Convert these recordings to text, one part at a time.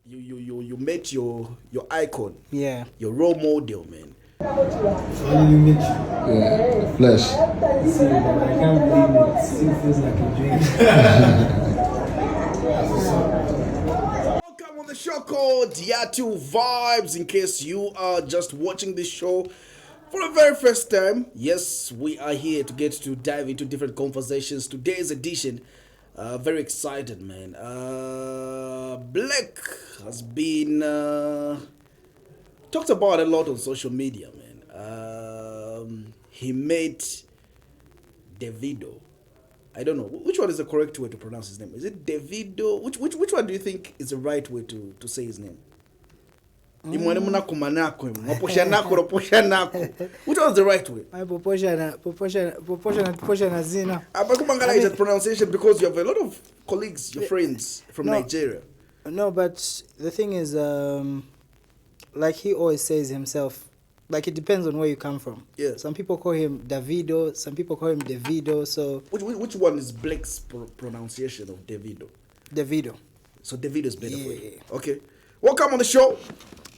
you met your icon, Yeah. your role model, man. Finally met you. Yeah, flesh. See, I can't believe it. Still feels like a dream. That's what's up. Welcome on the show called Yatu Vibes. In case you are just watching this show for the very first time, yes, we are here to get to dive into different conversations. Today's edition, very excited, man. Black has been talked about a lot on social media, man. He met Davido. I don't know which one is the correct way to pronounce his name. Is it Davido? Which one do you think is the right way to say his name? Imwane munako manako, mwaposha nako roposha nako. Which one is the right way? My proportion azina. Abakumangala is a pronunciation because you have a lot of colleagues, your friends from Nigeria. No, but the thing is, like he always says himself, like it depends on where you come from. Yeah. Some people call him Davido, some people call him Davido. So Which one is Blake's pronunciation of Davido? Davido. So Davido is better for you. Yeah. Okay. Welcome on the show.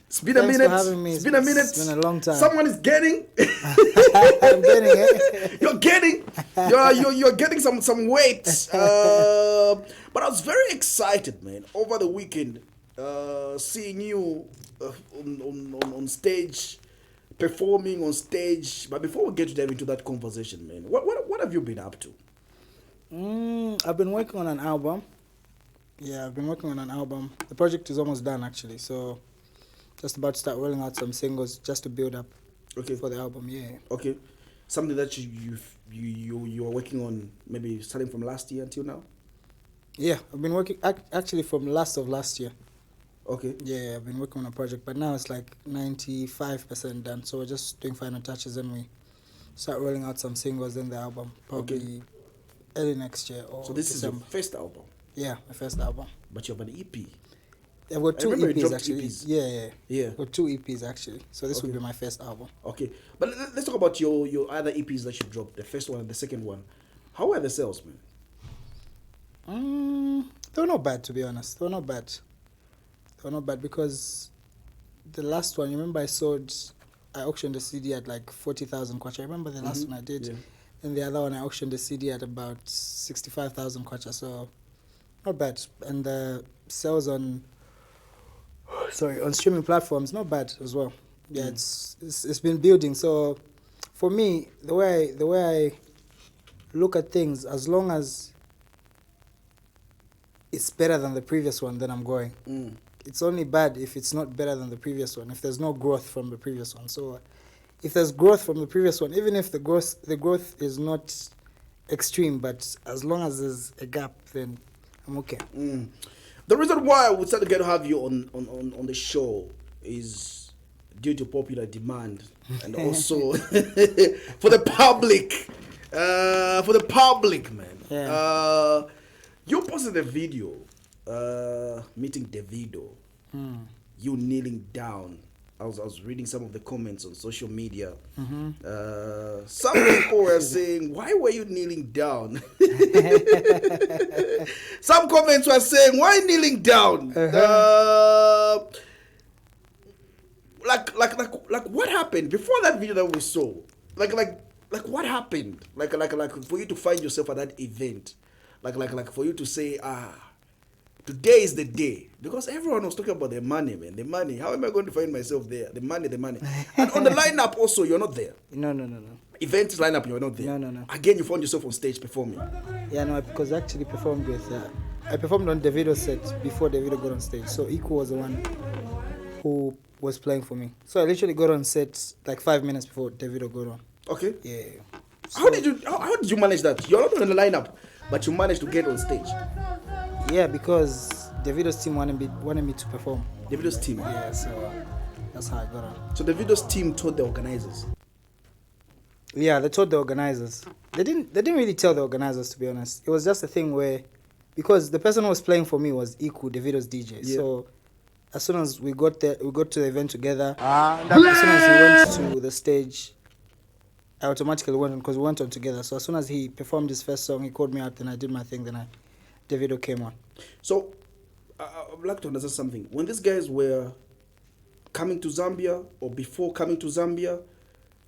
It's been Thanks a minute. for having me. It's been a minute. It's been a long time. Someone is getting. I'm getting it. You're getting some weight. But I was very excited, man, over the weekend, seeing you on stage, performing on stage. But before we get to dive into that conversation, man, what have you been up to? I've been working on an album. Yeah, I've been working on an album. The project is almost done, actually. So just about to start rolling out some singles just to build up for the album. Yeah. Okay. Something that you are working on, maybe starting from last year until now. Yeah, I've been working actually from last year. Okay. Yeah, I've been working on a project, but now it's like 95% done. So we're just doing final touches and we start rolling out some singles in the album, probably early next year or So this December. is your first album, Yeah, my first album. but you have an EP. I've got two remember you EPs dropped actually. EPs. Yeah. Yeah. I've got two EPs actually. So this will Okay. be my first album. Okay, but let's talk about your other EPs that you dropped. The first one and the second one. How were the sales, man? They were not bad, to be honest. They were not bad because the last one, you remember I auctioned the CD at like 40,000 kwacha. I remember the last one I did. Yeah. And the other one, I auctioned the CD at about 65,000 kwacha. So not bad. And the sales on streaming platforms, not bad as well. Yeah, it's been building. So for me, the way I look at things, as long as it's better than the previous one, then I'm going. It's only bad if it's not better than the previous one, if there's no growth from the previous one. So if there's growth from the previous one, even if the growth is not extreme, but as long as there's a gap, then I'm okay. The reason why we decided to have you on the show is due to popular demand and also for the public, man. Yeah. You posted a video meeting Davido. You kneeling down. I was reading some of the comments on social media. Some people were saying, "Why were you kneeling down?" Some comments were saying, "Why kneeling down?" Like what happened before that video that we saw? Like what happened? Like for you to find yourself at that event, like for you to say, today is the day, because everyone was talking about the money, man. The money. How am I going to find myself there? The money. And on the lineup also, you're not there. No. Event lineup, you're not there. No. Again, you found yourself on stage performing. Yeah, no, because I actually performed I performed on Davido's set before Davido got on stage. So Iku was the one who was playing for me. So I literally got on set like 5 minutes before Davido got on. Okay. Yeah. So, How did you manage that? You're not on the lineup, but you managed to get on stage. Yeah, because Davido's team wanted me to perform. Davido's team. Yeah, so that's how I got on. So Davido's team told the organizers. Yeah, they told the organizers. They didn't really tell the organizers, to be honest. It was just a thing where, because the person who was playing for me was Iku, Davido's DJ. Yeah. So as soon as we got there, we got to the event together. As soon as he went to the stage, I automatically went on because we went on together. So as soon as he performed his first song, he called me out, and I did my thing. Then Davido came on. So I would like to understand something. When these guys were coming to Zambia or before coming to Zambia,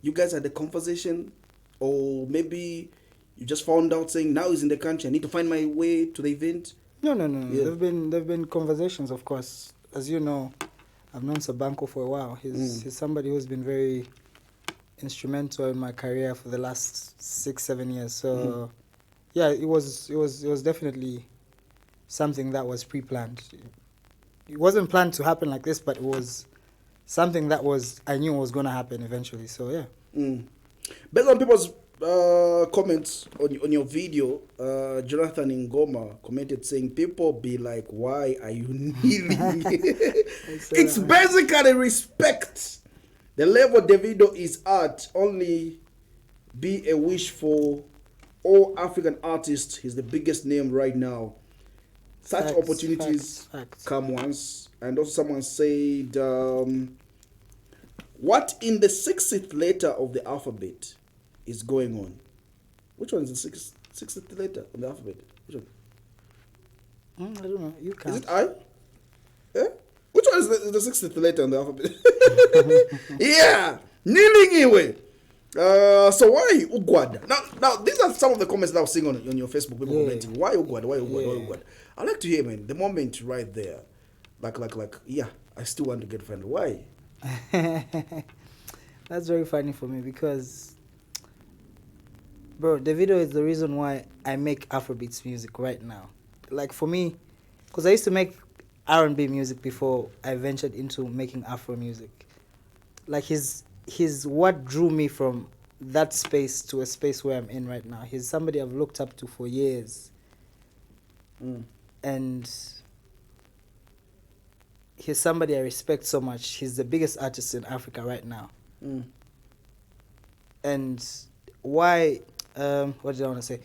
you guys had a conversation, or maybe you just found out saying now he's in the country, I need to find my way to the event. No. Yeah. There've been conversations, of course. As you know, I've known Sabanko for a while. He's somebody who's been very instrumental in my career for the last 6-7 years. So yeah, it was definitely something that was pre-planned. It wasn't planned to happen like this, but it was something that I knew was going to happen eventually. So yeah. Based on people's comments on your video, Jonathan Ngoma commented saying, people be like, why are you kneeling? It's basically respect. The level Davido is at only be a wish for all African artists. He's the biggest name right now. Such opportunities come once. And also someone said, what in the 60th letter of the alphabet is going on? Which one is the 60th letter of the alphabet? Which one? I don't know. You can't. Is it I? Yeah? Which one is the 60th letter on the alphabet? Yeah! Kneeling away. So why Ugwada? Now these are some of the comments that I was seeing on your Facebook. People commenting, why Ugwada? Why Ugwada? I'd like to hear, man, the moment right there. Like, yeah, I still want to get friendly. Why? That's very funny for me because, bro, Davido is the reason why I make Afrobeats music right now. Like for me, because I used to make R&B music before I ventured into making Afro music. Like he's what drew me from that space to a space where I'm in right now. He's somebody I've looked up to for years. And he's somebody I respect so much. He's the biggest artist in Africa right now. And why, what did I want to say?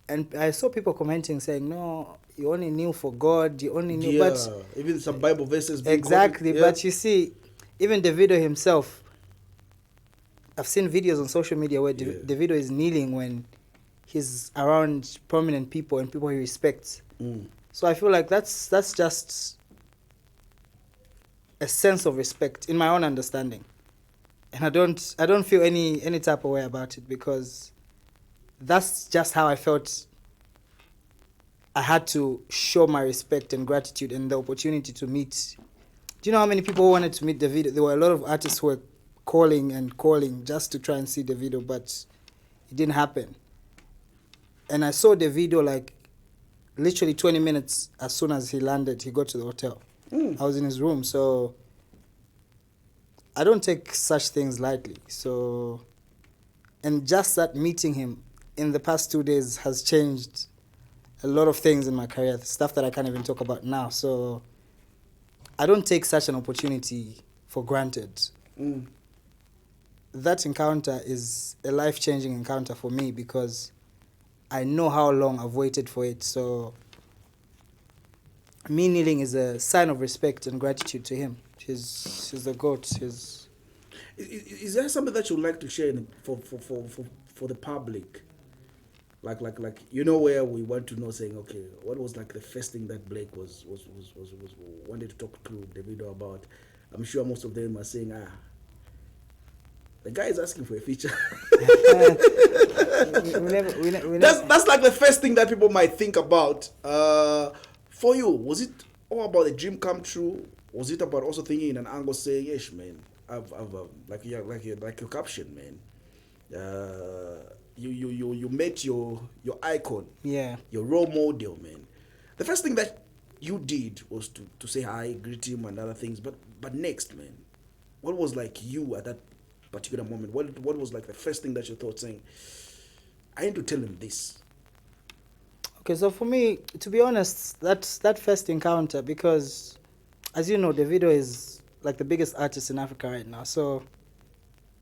And I saw people commenting saying, no, you only knew for God, you only knew, but... even some Bible verses. Exactly, but you see, even Davido himself, I've seen videos on social media where Davido is kneeling when he's around prominent people and people he respects. So I feel like that's just a sense of respect in my own understanding, and I don't feel any type of way about it because that's just how I felt. I had to show my respect and gratitude and the opportunity to meet. Do you know how many people wanted to meet Davido? There were a lot of artists who were calling just to try and see Davido, but it didn't happen. And I saw Davido like literally 20 minutes as soon as he landed, he got to the hotel. I was in his room, so I don't take such things lightly. So, and just that meeting him in the past 2 days has changed a lot of things in my career, stuff that I can't even talk about now. So I don't take such an opportunity for granted. That encounter is a life-changing encounter for me because I know how long I've waited for it. So me kneeling is a sign of respect and gratitude to him. He's the GOAT. Is there something that you'd like to share for the public? Like where we want to know, saying, okay, what was like the first thing that Blake was wanted to talk to Davido about? I'm sure most of them are saying, the guy is asking for a feature. That's like the first thing that people might think about. For you, was it all about a dream come true? Was it about also thinking in an angle saying, yes, man, I've like your caption, man. You met your icon, your role model, man. The first thing that you did was to say hi, greet him, and other things. But next, man, what was like you at that particular moment? What was like the first thing that you thought, saying, I need to tell him this? Okay, so for me, to be honest, that first encounter, because as you know, Davido is like the biggest artist in Africa right now. So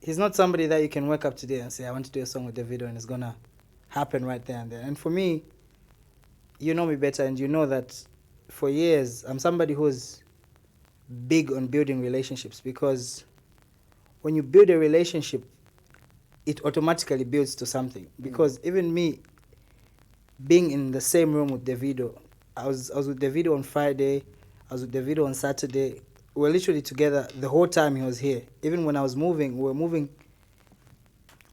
he's not somebody that you can wake up today and say, I want to do a song with Davido, and it's going to happen right there and there. And for me, you know me better, and you know that for years, I'm somebody who's big on building relationships, because when you build a relationship, it automatically builds to something. Because even me, being in the same room with Davido, I was with Davido on Friday. I was with Davido on Saturday. We were literally together the whole time he was here. Even when I was moving, we were moving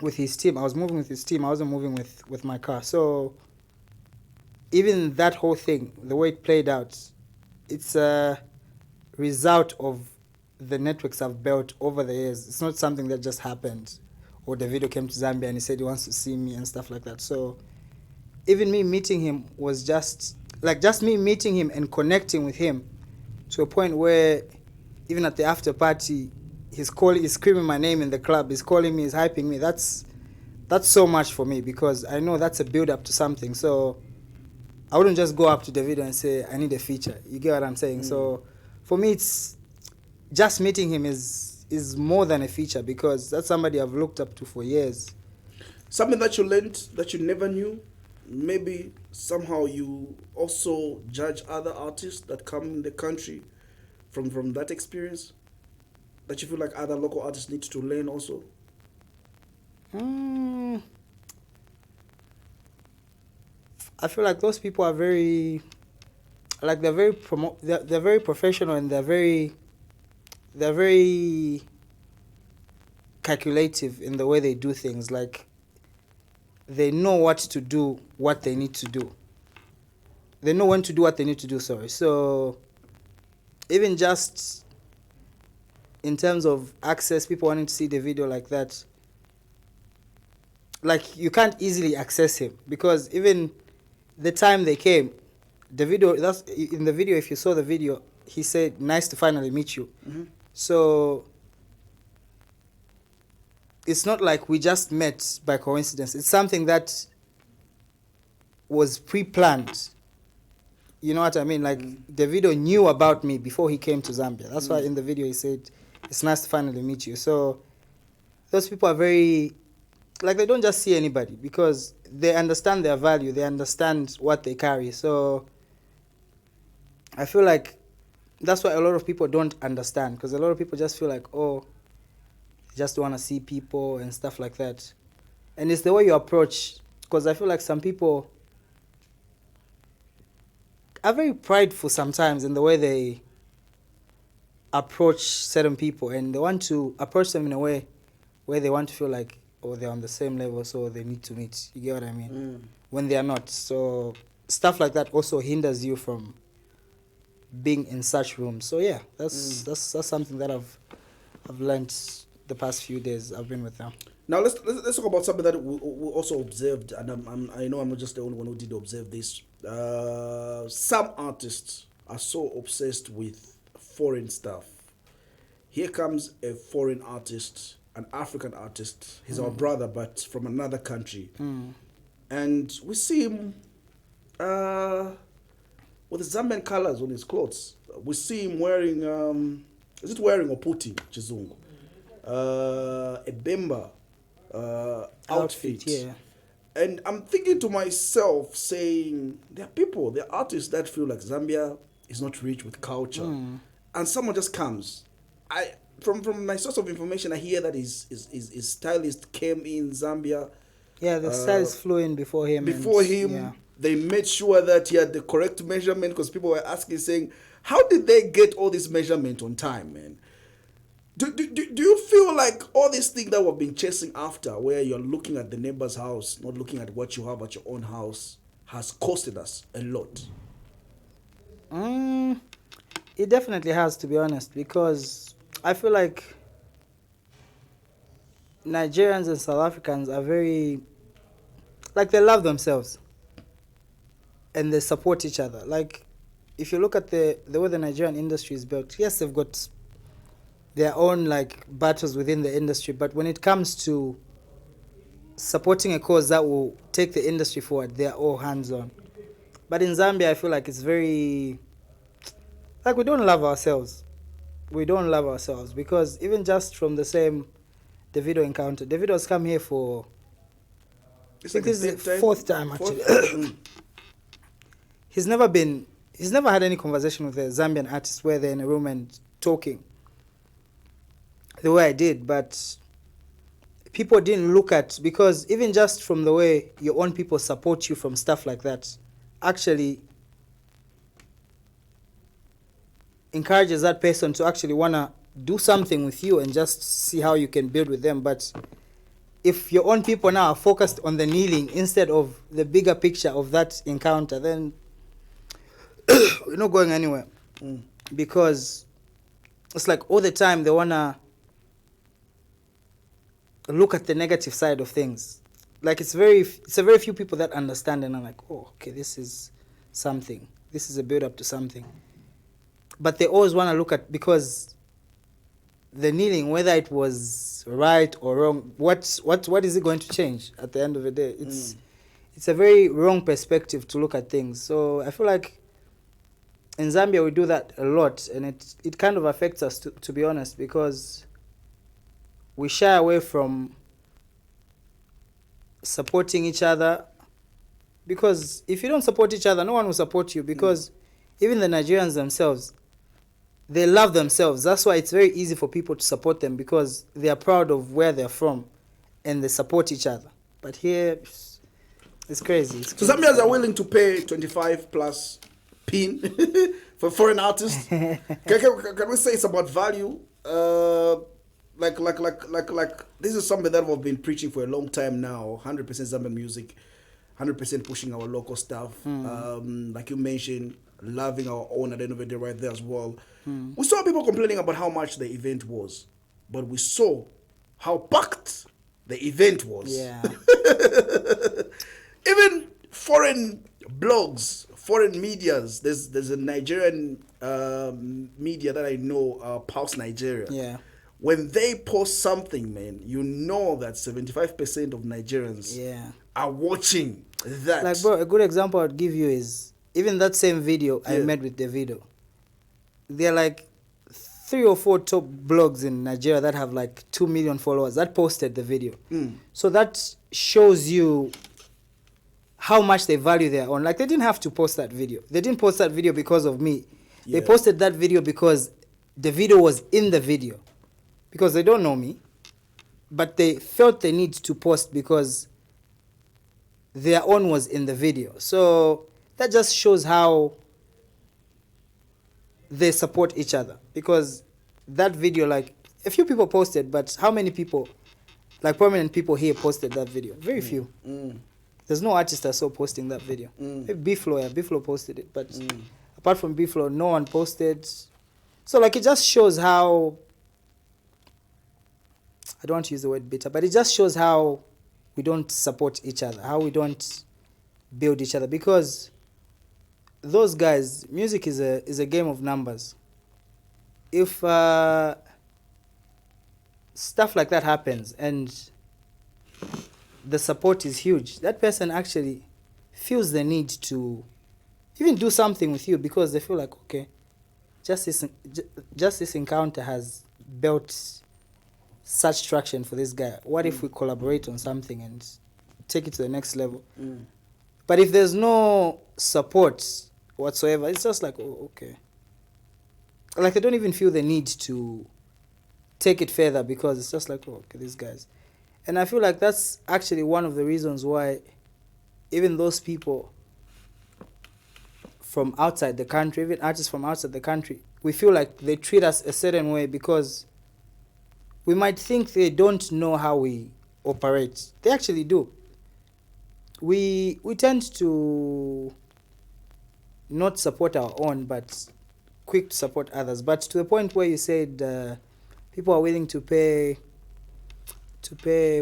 with his team. I was moving with his team. I wasn't moving with my car. So even that whole thing, the way it played out, it's a result of the networks I've built over the years. It's not something that just happened. Or Davido came to Zambia and he said he wants to see me and stuff like that. So even me meeting him was just me meeting him and connecting with him to a point where even at the after party, he's screaming my name in the club. He's calling me. He's hyping me. That's so much for me because I know that's a build up to something. So I wouldn't just go up to Davido and say I need a feature. You get what I'm saying? So for me, it's just meeting him is more than a feature because that's somebody I've looked up to for years. Something that you learned that you never knew. Maybe somehow you also judge other artists that come in the country from that experience, that you feel like other local artists need to learn also. I feel like those people are very, like they're very professional and they're very calculative in the way they do things. Like they know what to do, what they need to do. They know when to do what they need to do, sorry. So even just in terms of access, people wanting to see the video like that, like you can't easily access him because even the time they came, the video, that's in the video, if you saw the video, he said, "Nice to finally meet you." Mm-hmm. So it's not like we just met by coincidence. It's something that was pre-planned. You know what I mean? Like Davido knew about me before he came to Zambia. That's why in the video he said, "It's nice to finally meet you." So those people are very, like they don't just see anybody because they understand their value. They understand what they carry. So I feel like that's why a lot of people don't understand because a lot of people just feel like, oh, they just want to see people and stuff like that. And it's the way you approach, because I feel like some people are very prideful sometimes in the way they approach certain people, and they want to approach them in a way where they want to feel like, oh, they're on the same level, so they need to meet. You get what I mean? When they are not. So stuff like that also hinders you from being in such rooms. So yeah, that's something that I've learned the past few days I've been with them. Now let's talk about something that we also observed, and I know I'm not just the only one who did observe this. Some artists are so obsessed with foreign stuff. Here comes a foreign artist, an African artist. He's our brother, but from another country, and we see him with the Zambian colors on his clothes. We see him wearing is it wearing or putting chizungu? A Bemba outfit. Yeah. And I'm thinking to myself, saying, there are artists that feel like Zambia is not rich with culture. And someone just comes. From my source of information, I hear that his stylist came in Zambia. Yeah, the stylist flew in before him. Yeah. They made sure that he had the correct measurement, because people were asking, saying, how did they get all this measurement on time, man? Do you feel like all these things that we've been chasing after, where you're looking at the neighbor's house, not looking at what you have at your own house, has costed us a lot? It definitely has, to be honest, because I feel like Nigerians and South Africans are very, like, they love themselves and they support each other. Like, if you look at the way the Nigerian industry is built, yes, they've got their own like battles within the industry, but when it comes to supporting a cause that will take the industry forward, they're all hands-on. But in Zambia, I feel like it's very, like, we don't love ourselves. We don't love ourselves because even just from the same Davido encounter, Davido's come here for, I think this is the fourth time actually. He's never had any conversation with a Zambian artist where they're in a room and talking the way I did, but people didn't look at, because even just from the way your own people support you from stuff like that, actually encourages that person to actually want to do something with you and just see how you can build with them. But if your own people now are focused on the kneeling instead of the bigger picture of that encounter, then we're not going anywhere. Because it's like all the time they want to look at the negative side of things. Like it's a very few people that understand and are like, oh, okay, this is something. This is a build up to something. But they always want to look at, because the kneeling, whether it was right or wrong, what is it going to change at the end of the day? It's a very wrong perspective to look at things. So I feel like in Zambia we do that a lot, and it kind of affects us, to be honest, because we shy away from supporting each other. Because if you don't support each other, no one will support you. Because even the Nigerians themselves, they love themselves. That's why it's very easy for people to support them, because they are proud of where they're from and they support each other. But here, it's crazy. So Zambians are willing to pay 25 plus pin for foreign artists. Can we say it's about value? Like this is something that we've been preaching for a long time now. 100% Zambian music, 100% pushing our local stuff. Like you mentioned, loving our own at the end of the day right there as well. We saw people complaining about how much the event was, but we saw how packed the event was. Yeah. Even foreign blogs, foreign medias. There's a Nigerian media that I know, Pulse Nigeria. Yeah. When they post something, man, you know that 75% of Nigerians are watching that. Like, bro, a good example I'd give you is even that same video I made with Davido. There are like 3 or 4 top blogs in Nigeria that have like 2 million followers that posted the video. So that shows you how much they value their own. Like, they didn't have to post that video. They didn't post that video because of me. They posted that video because Davido was in the video. Because they don't know me, but they felt the need to post because their own was in the video. So that just shows how they support each other. Because that video, like, a few people posted, but how many people, like prominent people here, posted that video? Very few. There's no artist I saw posting that video. Maybe B-Flow posted it, but apart from B-Flow, no one posted. So, like, it just shows how, I don't want to use the word bitter, but it just shows how we don't support each other, how we don't build each other. Because those guys, music is a game of numbers. If stuff like that happens and the support is huge, that person actually feels the need to even do something with you, because they feel like, okay, just this encounter has built such traction for this guy. What if we collaborate on something and take it to the next level? But if there's no support whatsoever, it's just like, oh, okay. Like, they don't even feel the need to take it further, because it's just like, oh, okay, these guys. And I feel like that's actually one of the reasons why even those people from outside the country, even artists from outside the country, we feel like they treat us a certain way, because we might think they don't know how we operate. They actually do. We tend to not support our own, but quick to support others. But to the point where you said people are willing to pay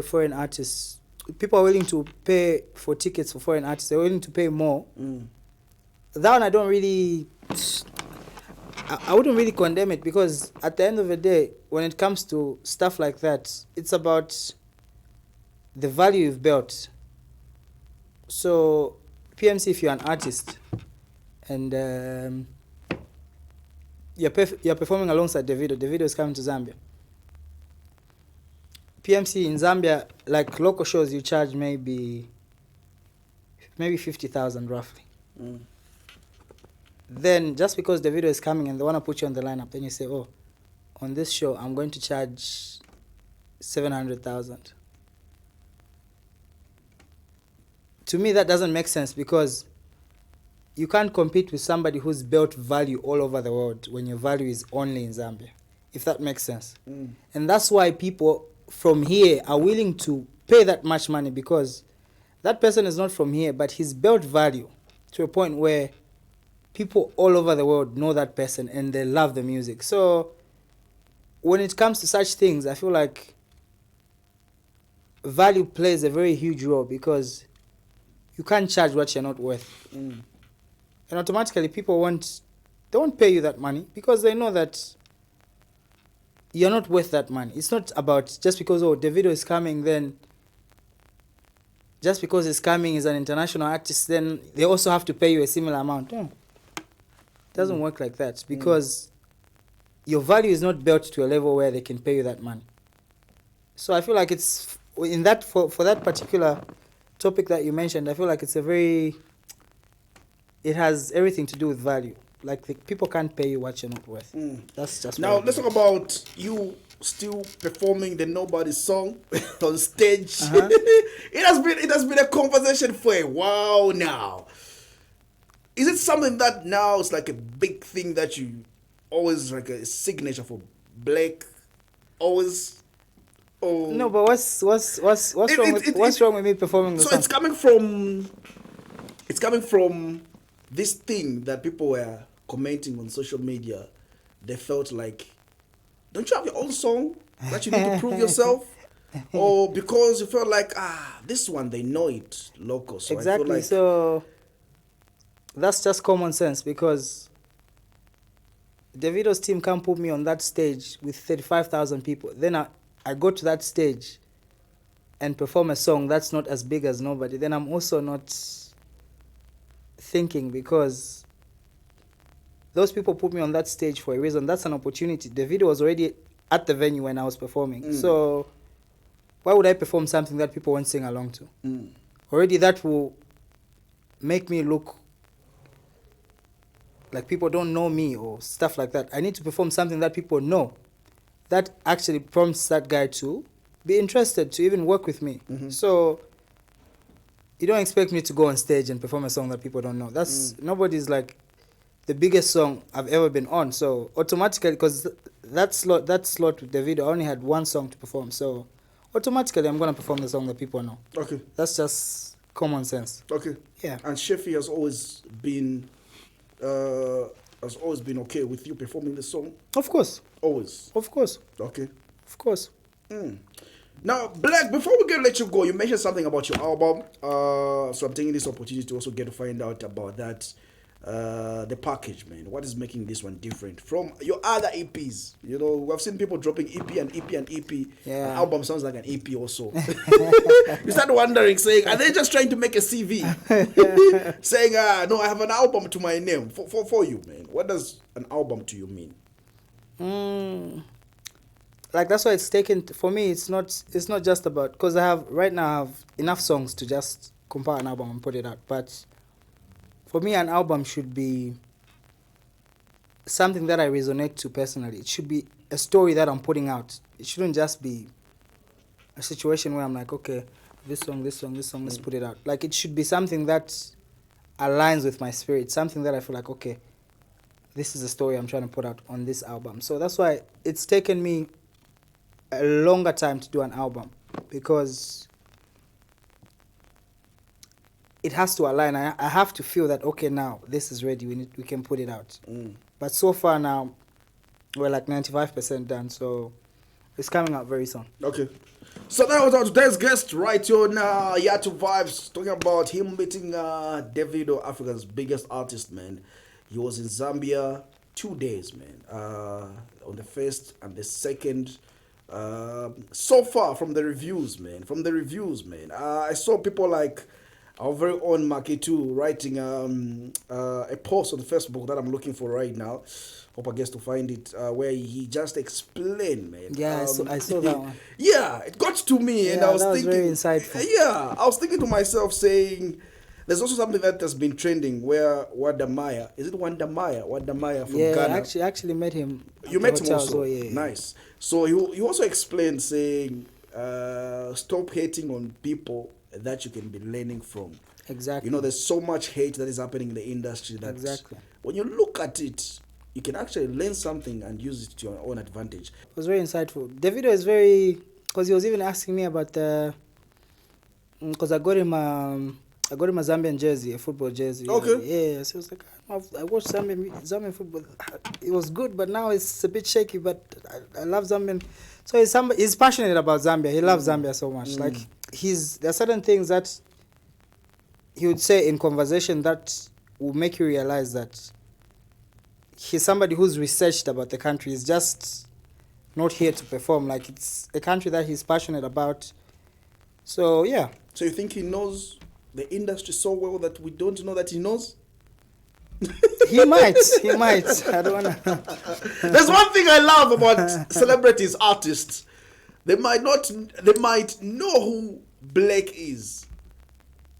foreign artists. People are willing to pay for tickets for foreign artists. They're willing to pay more. That one I don't really... I wouldn't really condemn it, because at the end of the day, when it comes to stuff like that, it's about the value you've built. So, PMC, if you're an artist and you're performing alongside Davido is coming to Zambia. PMC in Zambia, like local shows, you charge maybe 50,000 roughly. Then just because the video is coming and they want to put you on the lineup, then you say, oh, on this show I'm going to charge 700,000. To me that doesn't make sense, because you can't compete with somebody who's built value all over the world when your value is only in Zambia, if that makes sense. And that's why people from here are willing to pay that much money, because that person is not from here, but he's built value to a point where people all over the world know that person and they love the music. So when it comes to such things, I feel like value plays a very huge role, because you can't charge what you're not worth. And automatically people they won't pay you that money, because they know that you're not worth that money. It's not about just because, oh, Davido is coming, then just because he's coming is an international artist, then they also have to pay you a similar amount. No. It doesn't work like that, because your value is not built to a level where they can pay you that money. So I feel like it's in that for that particular topic that you mentioned, I feel like it has everything to do with value. Like people can't pay you what you're not worth. That's just now. Let's talk about you still performing the Nobody song on stage. It has been a conversation for a while now. Is it something that now is like a big thing that you always like a signature for Blake? Always. Oh no, but what's wrong with me performing the song? So it's coming from this thing that people were commenting on social media. They felt like, don't you have your own song that you need to prove yourself? Or because you felt like, this one, they know it local. So exactly. I feel like, so that's just common sense, because Davido's team can't put me on that stage with 35,000 people. Then I go to that stage and perform a song that's not as big as Nobody. Then I'm also not thinking, because those people put me on that stage for a reason. That's an opportunity. Davido was already at the venue when I was performing. So why would I perform something that people won't sing along to? Already that will make me look like people don't know me or stuff like that. I need to perform something that people know, that actually prompts that guy to be interested to even work with me. So you don't expect me to go on stage and perform a song that people don't know. That's Nobody's like the biggest song I've ever been on. So automatically, because that slot with Davido, I only had one song to perform. So automatically, I'm gonna perform the song that people know. Okay. That's just common sense. Okay. Yeah. And Shefi has always been okay with you performing the song. Of course. Always. Of course. Okay. Of course. Now, Black, before we let you go, you mentioned something about your album. So I'm taking this opportunity to also get to find out about that. The package, man. What is making this one different from your other EPs? You know, we've seen people dropping EP and EP and EP. Yeah. An album sounds like an EP also. You start wondering, saying, are they just trying to make a CV? Saying, no, I have an album to my name. For you, man. What does an album to you mean? Like, that's why it's taken for me. It's not just about, because I have enough songs to just compile an album and put it out. But for me, an album should be something that I resonate to personally. It should be a story that I'm putting out. It shouldn't just be a situation where I'm like, okay, this song, let's put it out. Like, it should be something that aligns with my spirit, something that I feel like, okay, this is the story I'm trying to put out on this album. So that's why it's taken me a longer time to do an album, because it has to align. I have to feel that, okay, now this is ready. We can put it out. But so far now, we're like 95% done. So it's coming out very soon. Okay. So that was our today's guest right here on Yato Vibes, talking about him meeting Davido, Africa's biggest artist, man. He was in Zambia 2 days, man. On the 1st and the 2nd. So far from the reviews, man. I saw people like our very own Maketu writing a post on Facebook that I'm looking for right now. Hope I get to find it, where he just explained, man. Yeah, I saw that one. Yeah, it got to me, and I was thinking, very insightful. Yeah, I was thinking to myself, saying, there's also something that has been trending where Wadamaya, is it Wandamaya from Ghana? Yeah, I actually met him. You met him also? Yeah. Nice. So he also explained, saying, stop hating on people that you can be learning from. Exactly. You know, there's so much hate that is happening in the industry that Exactly. when you look at it, you can actually learn something and use it to your own advantage. It was very insightful. Davido is very, because he was even asking me about the, because I got him a Zambian jersey, a football jersey. Okay. Yeah, so I was like, I watched Zambian football. It was good, but now it's a bit shaky. But I love Zambian. So he's passionate about Zambia. He loves Zambia so much. Like there are certain things that he would say in conversation that will make you realize that he's somebody who's researched about the country. He's just not here to perform. Like, it's a country that he's passionate about. So yeah. So you think he knows the industry so well that we don't know that he knows? He might. I don't wanna. There's one thing I love about celebrities, artists. They might know who Blake is.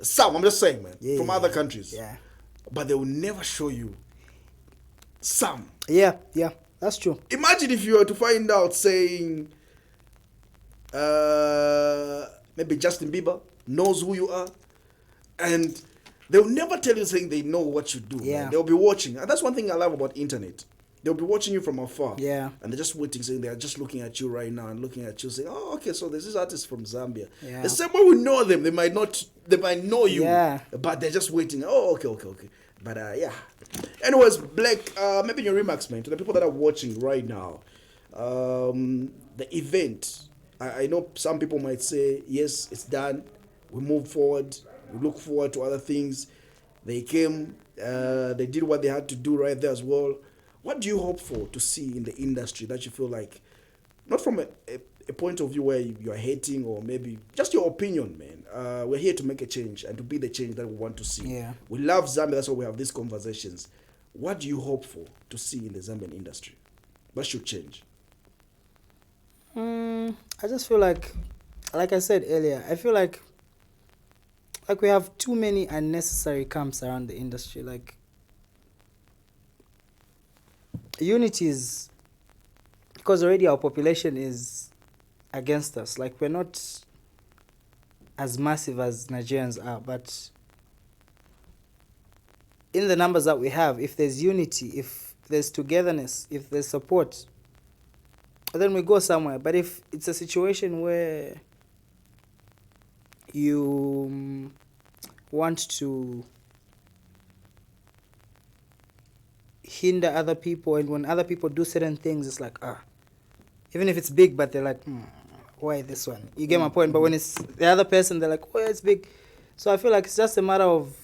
Some, I'm just saying, man, from other countries. Yeah. But they will never show you some. Yeah, that's true. Imagine if you were to find out saying maybe Justin Bieber knows who you are, and they'll never tell you saying they know what you do. Yeah. Man. They'll be watching. And that's one thing I love about internet. They'll be watching you from afar. Yeah. And they're just waiting, saying they're just looking at you right now and looking at you, saying, oh, okay, so there's this artist from Zambia. Yeah. The same way we know them, they might know you. Yeah. But they're just waiting. Oh, okay. But yeah. Anyways, Blake, maybe your remarks, man, to the people that are watching right now. The event, I know some people might say, yes, it's done. We move forward. We look forward to other things. They came, they did what they had to do right there as well. What do you hope for to see in the industry that you feel like, not from a point of view where you are hating or maybe just your opinion, man. We're here to make a change and to be the change that we want to see. Yeah. We love Zambia, that's why we have these conversations. What do you hope for to see in the Zambian industry? What should change? I just feel like I said earlier, I feel like we have too many unnecessary camps around the industry. Like, unity is, because already our population is against us. Like, we're not as massive as Nigerians are, but in the numbers that we have, if there's unity, if there's togetherness, if there's support, then we go somewhere. But if it's a situation where you want to hinder other people, and when other people do certain things, it's like, even if it's big, but they're like, why this one? You get my point? But when it's the other person, they're like, oh, it's big. So I feel like it's just a matter of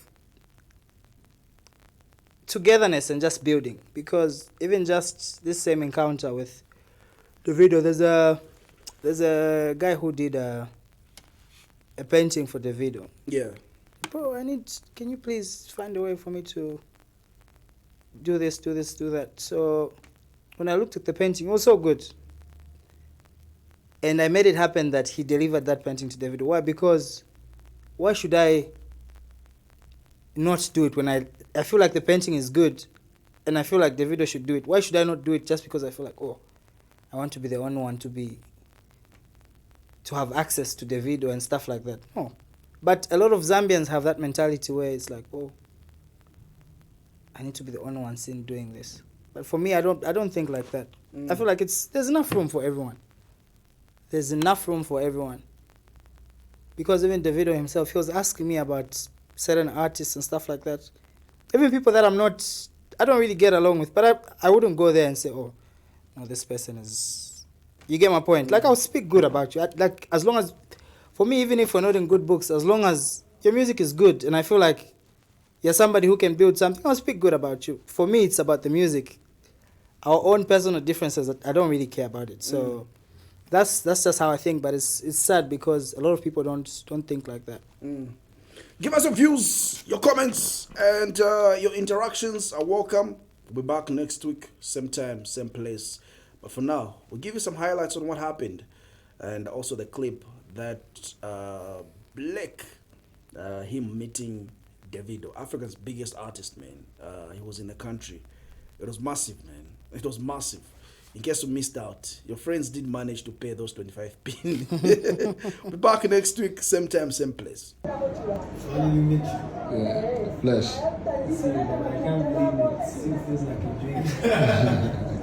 togetherness and just building. Because even just this same encounter with Davido, there's a guy who did a painting for Davido. Yeah. Bro, can you please find a way for me to do this, do that? So when I looked at the painting, it was so good. And I made it happen that he delivered that painting to Davido. Why? Because why should I not do it when I feel like the painting is good and I feel like Davido should do it? Why should I not do it just because I feel like, I want to be the only one to have access to Davido and stuff like that? No. But a lot of Zambians have that mentality where it's like, I need to be the only one seen doing this. But for me, I don't think like that. I feel like there's enough room for everyone. There's enough room for everyone. Because even Davido himself, he was asking me about certain artists and stuff like that. Even people that I don't really get along with, but I wouldn't go there and say, no, this person is... You get my point? Like, I'll speak good about you. Like, as long as... For me, even if we're not in good books, as long as your music is good and I feel like you're somebody who can build something, I'll speak good about you. For me, it's about the music. Our own personal differences, I don't really care about it. So that's just how I think. But it's sad because a lot of people don't think like that. Give us your views, your comments, and your interactions are welcome. We'll be back next week, same time, same place. But for now, we'll give you some highlights on what happened and also the clip that Blake, him meeting Davido, Africa's biggest artist, man. He was in the country. It was massive, man. It was massive. in case you missed out, your friends did manage to pay those 25 pin. Be back next week, same time, same place. Only you meet. Yeah, flesh. See, but I can't believe it. Still feels like a dream.